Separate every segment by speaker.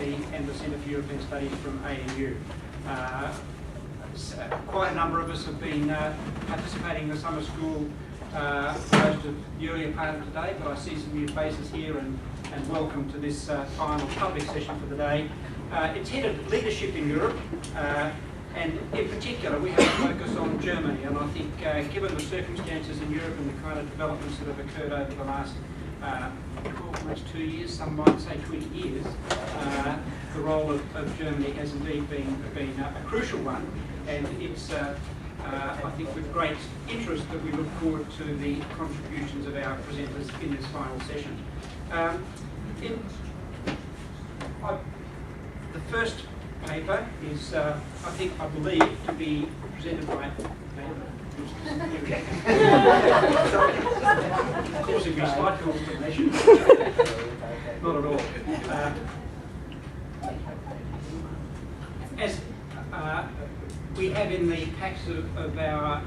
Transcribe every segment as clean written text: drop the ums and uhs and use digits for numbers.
Speaker 1: and the Centre for European Studies from ANU. Quite a number of us have been participating in the summer school for most of the earlier part of today, but I see some new faces here, and welcome to this final public session for the day. It's headed Leadership in Europe, and in particular we have a focus on Germany, and I think given the circumstances in Europe and the kind of developments that have occurred over the last almost 2 years, some might say 20 years, the role of Germany has indeed been a crucial one, and it's I think with great interest that we look forward to the contributions of our presenters in this final session. The first paper is, I believe, to be presented by causing me slight consternation. Not at all. As we have in the packs of our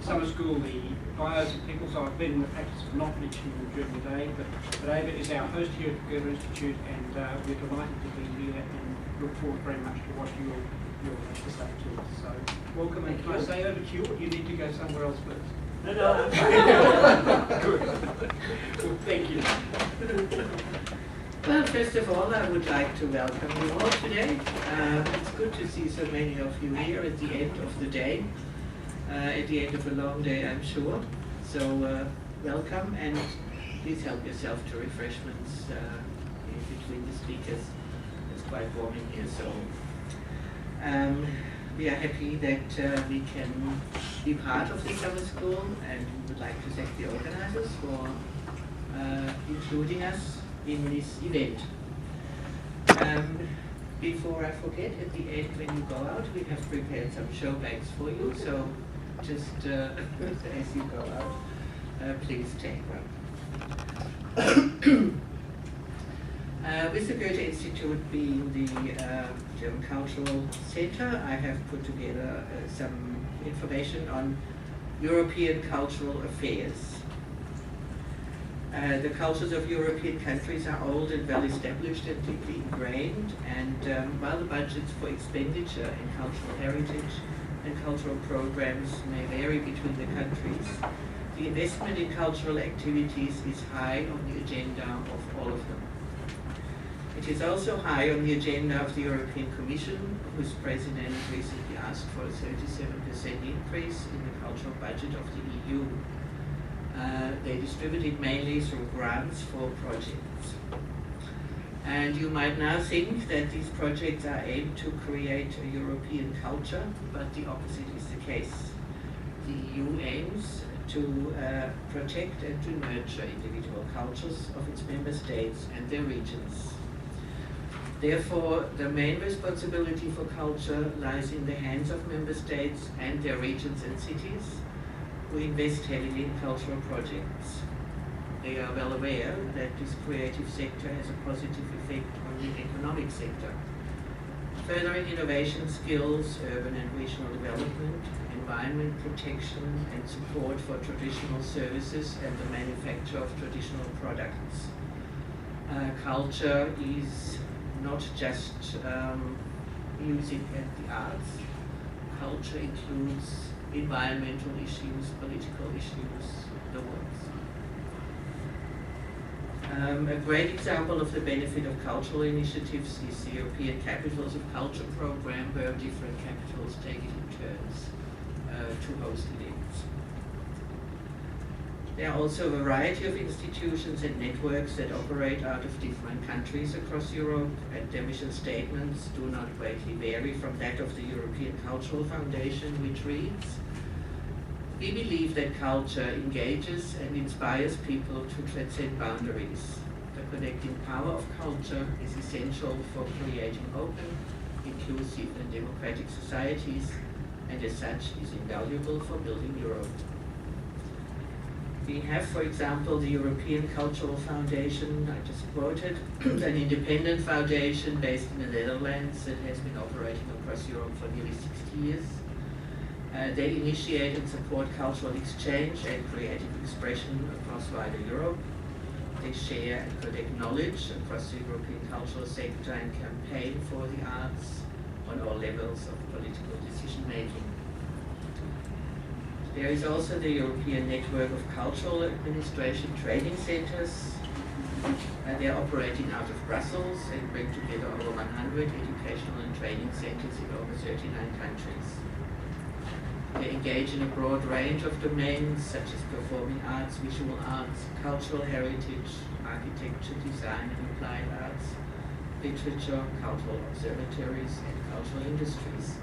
Speaker 1: summer school the bios of people, so I've been in the practice of not mentioning them during the day, but Eva is our host here at the Goethe-Institut, and we're delighted to be here and look forward very much to what you'll have to say to us. So welcome, and can I say over to you, or do you need to go somewhere else first? No. Good. Well, thank you.
Speaker 2: Well, first of all, I would like to welcome you all today. It's good to see so many of you here at the end of the day, at the end of a long day, I'm sure. So welcome, and please help yourself to refreshments in between the speakers. It's quite warm in here, so we are happy that we can be part of the summer school, and we would like to thank the organizers for including us in this event. Before I forget, at the end when you go out, we have prepared some show bags for you, so just as you go out, please take one. With the Goethe-Institut being the German Cultural Center, I have put together some information on European cultural affairs. The cultures of European countries are old and well established and deeply ingrained, and while the budgets for expenditure in cultural heritage and cultural programs may vary between the countries, the investment in cultural activities is high on the agenda of all of them. It is also high on the agenda of the European Commission, whose president recently asked for a 37% increase in the cultural budget of the EU. They distribute it mainly through grants for projects. And you might now think that these projects are aimed to create a European culture, but the opposite is the case. The EU aims to protect and to nurture individual cultures of its member states and their regions. Therefore, the main responsibility for culture lies in the hands of member states and their regions and cities, who invest heavily in cultural projects. They are well aware that this creative sector has a positive effect on the economic sector, furthering innovation skills, urban and regional development, environment protection, and support for traditional services and the manufacture of traditional products. Culture is not just music and the arts. Culture includes environmental issues, political issues, the works. A great example of the benefit of cultural initiatives is the European Capitals of Culture program, where different capitals take it in turns to host events. There are also a variety of institutions and networks that operate out of different countries across Europe, and their mission statements do not greatly vary from that of the European Cultural Foundation, which reads, "We believe that culture engages and inspires people to transcend boundaries. The connecting power of culture is essential for creating open, inclusive and democratic societies, and as such is invaluable for building Europe." We have, for example, the European Cultural Foundation, I just quoted, an independent foundation based in the Netherlands that has been operating across Europe for nearly 60 years. They initiate and support cultural exchange and creative expression across wider Europe. they share and collect knowledge across the European cultural sector and campaign for the arts on all levels of political decision making. There is also the European Network of Cultural Administration Training Centres. They are operating out of Brussels and bring together over 100 educational and training centres in over 39 countries. They engage in a broad range of domains such as performing arts, visual arts, cultural heritage, architecture, design and applied arts, literature, cultural observatories and cultural industries.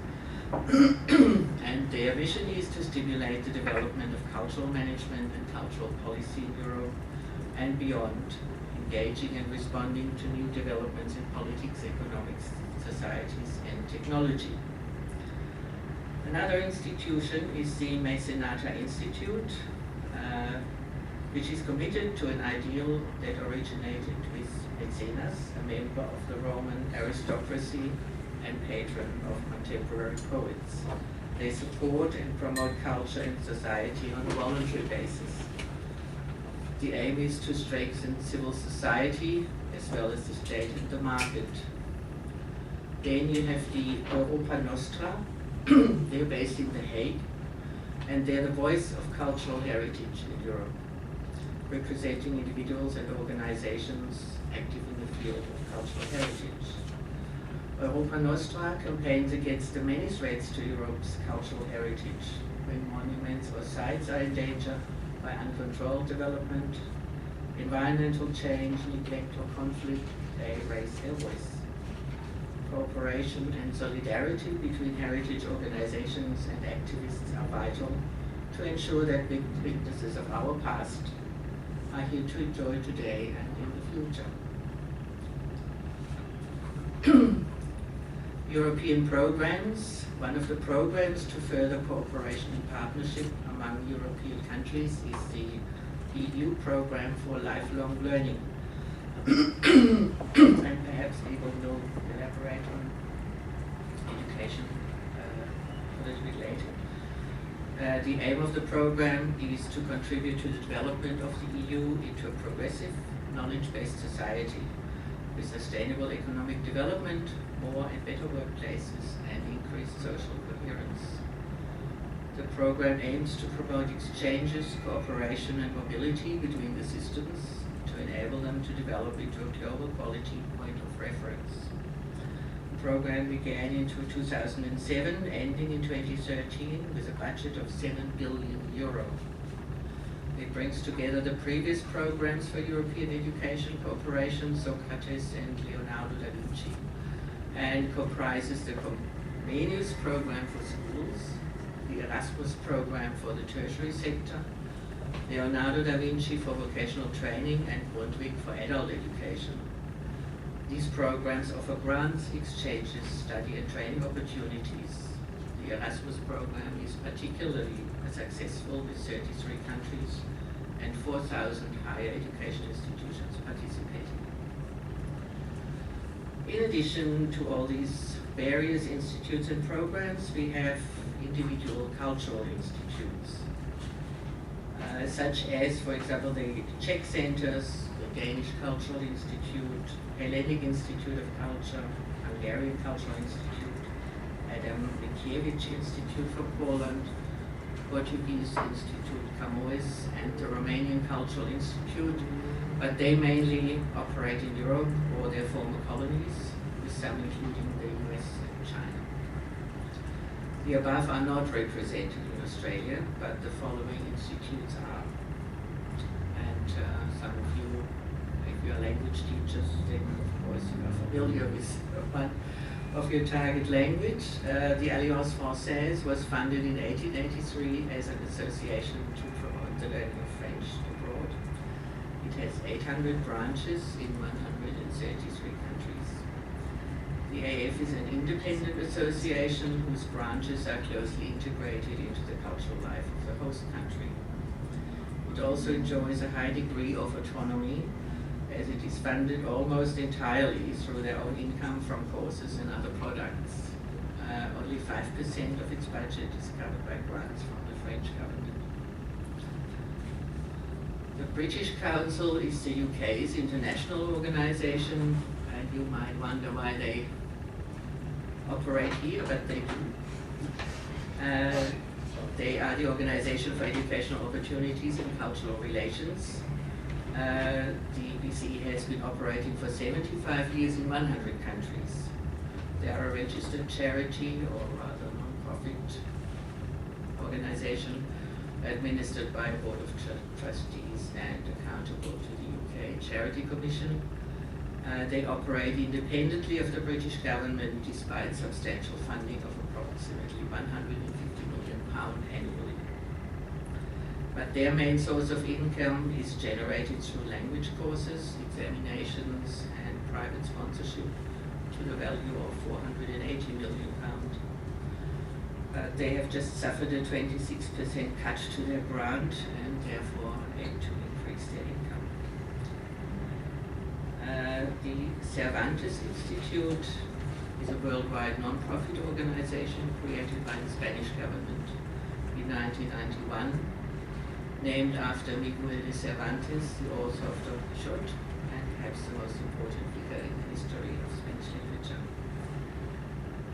Speaker 2: And their vision is to stimulate the development of cultural management and cultural policy in Europe and beyond, engaging and responding to new developments in politics, economics, societies and technology. Another institution is the Mecenata Institute, which is committed to an ideal that originated with Maecenas, a member of the Roman aristocracy and patron of contemporary poets. They support and promote culture and society on a voluntary basis. The aim is to strengthen civil society as well as the state and the market. Then you have the Europa Nostra. They're based in The Hague, and they're the voice of cultural heritage in Europe, representing individuals and organizations active in the field of cultural heritage. Europa Nostra campaigns against the many threats to Europe's cultural heritage. When monuments or sites are in danger by uncontrolled development, environmental change, neglect or conflict, they raise their voice. Cooperation and solidarity between heritage organizations and activists are vital to ensure that witnesses of our past are here to enjoy today and in the future. European programs. One of the programs to further cooperation and partnership among European countries is the EU Program for Lifelong Learning. And perhaps Eva will elaborate on education a little bit later. The aim of the program is to contribute to the development of the EU into a progressive, knowledge-based society with sustainable economic development, more and better workplaces, and increased social coherence. The program aims to promote exchanges, cooperation and mobility between the systems to enable them to develop into a global quality point of reference. The program began in 2007, ending in 2013 with a budget of €7 billion. It brings together the previous programs for European education cooperation, Socrates and Leonardo da Vinci, and comprises the Comenius program for schools, the Erasmus program for the tertiary sector, Leonardo da Vinci for vocational training, and Grundtvig for adult education. These programs offer grants, exchanges, study and training opportunities. The Erasmus program is particularly successful with 33 countries and 4,000 higher education institutions participating. In addition to all these various institutes and programs, we have individual cultural institutes, such as, for example, the Czech Centers, the Danish Cultural Institute, Hellenic Institute of Culture, Hungarian Cultural Institute, Adam Mickiewicz Institute for Poland, Portuguese Institute Camões, and the Romanian Cultural Institute, but they mainly operate in Europe or their former colonies, with some including the US and China. The above are not represented in Australia, but the following institutes are. And some of you, if you are language teachers, then of course you are familiar with one of your target language. The Alliance Française was founded in 1883 as an association to promote the learning of French abroad. It has 800 branches in 133 countries. The AF is an independent association whose branches are closely integrated into the cultural life of the host country. It also enjoys a high degree of autonomy, as it is funded almost entirely through their own income from courses and other products. Only 5% of its budget is covered by grants from the French government. The British Council is the UK's international organisation, and you might wonder why they operate here, but they do. They are the Organisation for Educational Opportunities and Cultural Relations. The EBC has been operating for 75 years in 100 countries. They are a registered charity, or rather non-profit organisation, administered by a Board of Trustees and accountable to the UK Charity Commission. They operate independently of the British government despite substantial funding of approximately £150 million annually. But their main source of income is generated through language courses, examinations and private sponsorship to the value of £480 million. They have just suffered a 26% cut to their grant and therefore aim to increase their income. The Cervantes Institute is a worldwide non-profit organization created by the Spanish government in 1991, named after Miguel de Cervantes, the author of Don Quixote, and perhaps the most important figure in the history of Spanish literature.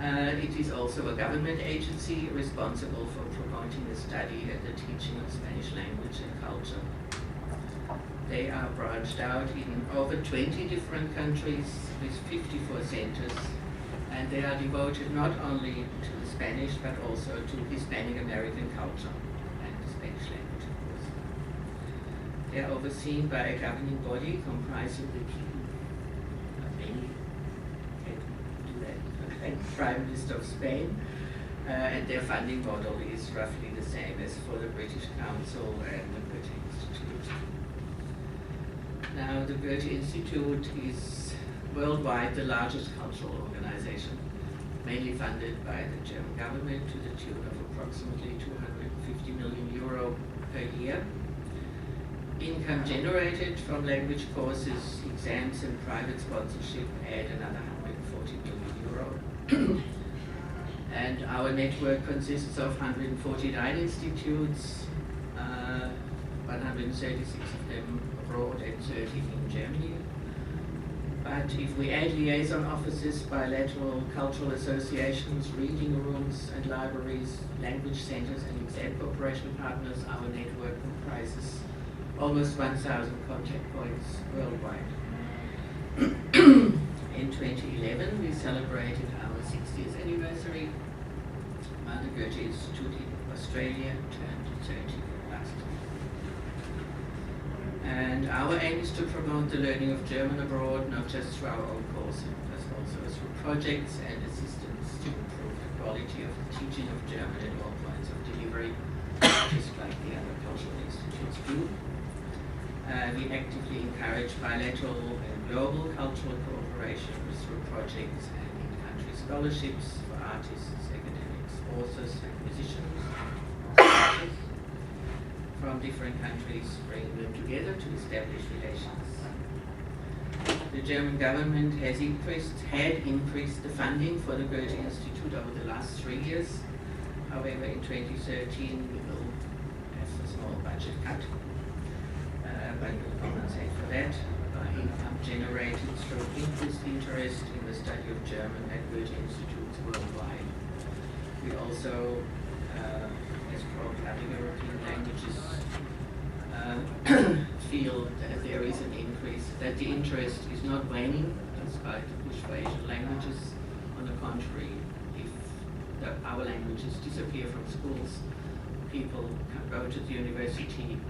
Speaker 2: It is also a government agency responsible for promoting the study and the teaching of Spanish language and culture. They are branched out in over 20 different countries with 54 centers, and they are devoted not only to the Spanish but also to Hispanic American culture and the Spanish language, of course. They are overseen by a governing body comprising the Prime Minister of Spain, and their funding model is roughly the same as for the British Council and the Goethe-Institut. Now, the Goethe-Institut is worldwide the largest cultural organization, mainly funded by the German government to the tune of approximately €250 million per year. Income generated from language courses, exams and private sponsorship add another €140 million. And our network consists of 149 institutes, 136 of them abroad and 30 in Germany. But if we add liaison offices, bilateral cultural associations, reading rooms and libraries, language centers and exam cooperation partners, our network comprises almost 1,000 contact points worldwide. In 2011, we celebrated our 60th anniversary. The Goethe-Institut in Australia turned 30 last year. And our aim is to promote the learning of German abroad, not just through our own courses, but also through projects and assistance to improve the quality of the teaching of German at all points of delivery, just like the other cultural institutes do. We actively encourage bilateral and global cultural cooperation through projects and in-country scholarships for artists, academics, authors and musicians from different countries, bringing them together to establish relations. The German government had increased the funding for the Goethe-Institut over the last 3 years. However, in 2013 we will have a small budget cut. But we'll compensate for that by income generated through increased interest in the study of German at Goethe-Institutes worldwide. We also, as probably other European languages, feel that there is an increase, that the interest is not waning despite the push for Asian languages. On the contrary, if our languages disappear from schools, people go to the university.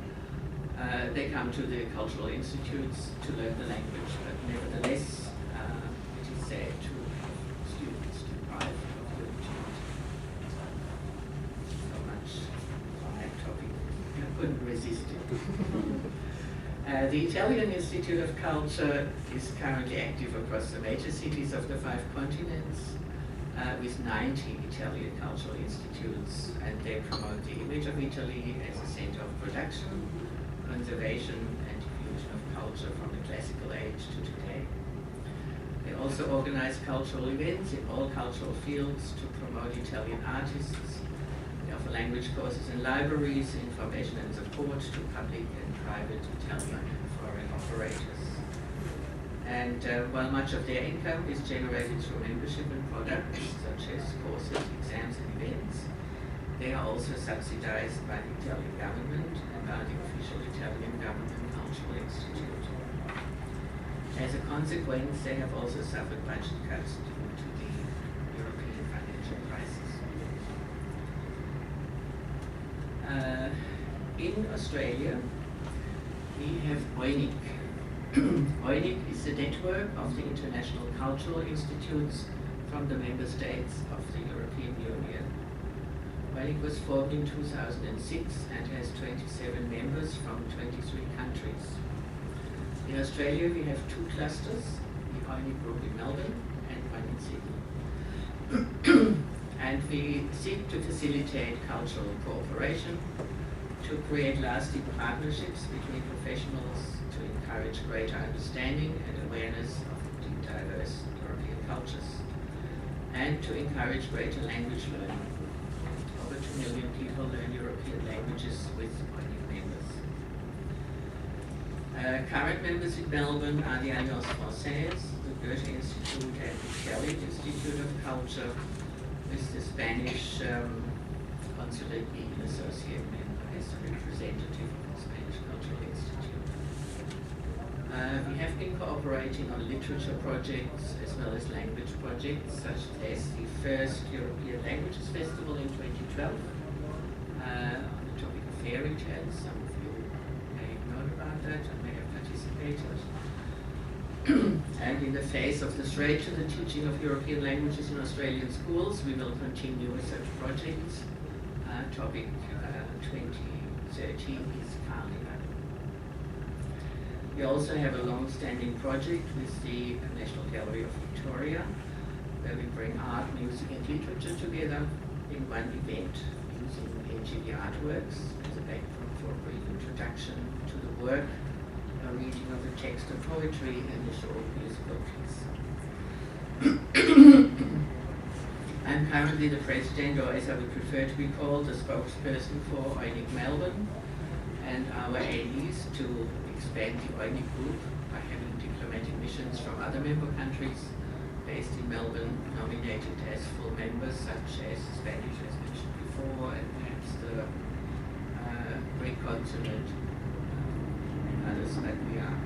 Speaker 2: They come to the cultural institutes to learn the language, but nevertheless, it is sad to have students deprived of the opportunity. So much on that topic. I couldn't resist it. The Italian Institute of Culture is currently active across the major cities of the 5 continents, with 90 Italian cultural institutes, and they promote the image of Italy as a center of production, conservation and diffusion of culture from the classical age to today. They also organize cultural events in all cultural fields to promote Italian artists. They offer language courses in libraries, information and support to public and private Italian and foreign operators. And while much of their income is generated through membership and products, such as courses, exams and events, they are also subsidized by the Italian government and by the official Italian government Cultural Institute. As a consequence, they have also suffered budget cuts due to the European financial crisis. In Australia, we have OINIC. OINIC is the network of the international cultural institutes from the member states of the European Union. OINIC was formed in 2006 and has 27 members from 23 countries. In Australia, we have two clusters, the OINIC group in Melbourne and one in Sydney. And we seek to facilitate cultural cooperation, to create lasting partnerships between professionals, to encourage greater understanding and awareness of the diverse European cultures, and to encourage greater language learning. Over 2 million people learn European languages with OINIC members. Current members in Melbourne are the Alliance Française, the Goethe-Institut and the Australien-Institute of Culture, with the Spanish consulate being an associate member as a representative of the Spanish Cultural Institute. We have been cooperating on literature projects as well as language projects, such as the first European Languages Festival in 2012 on the topic of fairy tales. Some of you may have known about that and may have participated. And in the face of the threat to the teaching of European languages in Australian schools, we will continue with such projects. Topic 2013 is Carnival. We also have a long-standing project with the National Gallery of Victoria, where we bring art, music and literature together in one event using NGV artworks as a backdrop for a brief introduction to the work, a reading of a text of poetry and a short musical piece. I'm currently the president, or as I would prefer to be called, the spokesperson for OINIC Melbourne, and our aim is to expand the OINIC group by having diplomatic missions from other member countries based in Melbourne nominated as full members, such as Spanish, as mentioned before, and perhaps the Greek consulate and others, but we are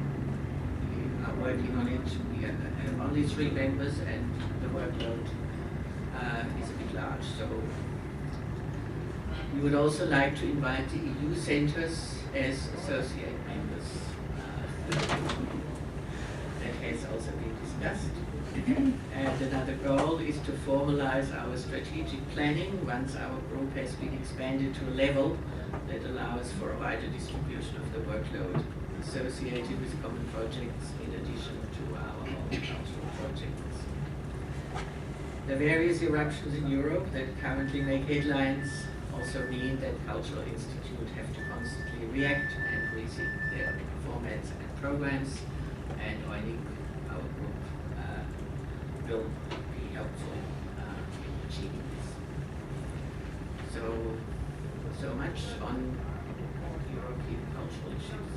Speaker 2: working on it. We have only 3 members and the workload is a bit large, so we would also like to invite the EU centres as associate members. That has also been discussed. And another goal is to formalize our strategic planning once our group has been expanded to a level that allows for a wider distribution of the workload associated with common projects in addition to our own cultural projects. The various eruptions in Europe that currently make headlines also mean that Cultural Institute have to constantly react and rethink their formats and programs, and OINIC, our group, will be helpful in achieving this. So much on European cultural issues.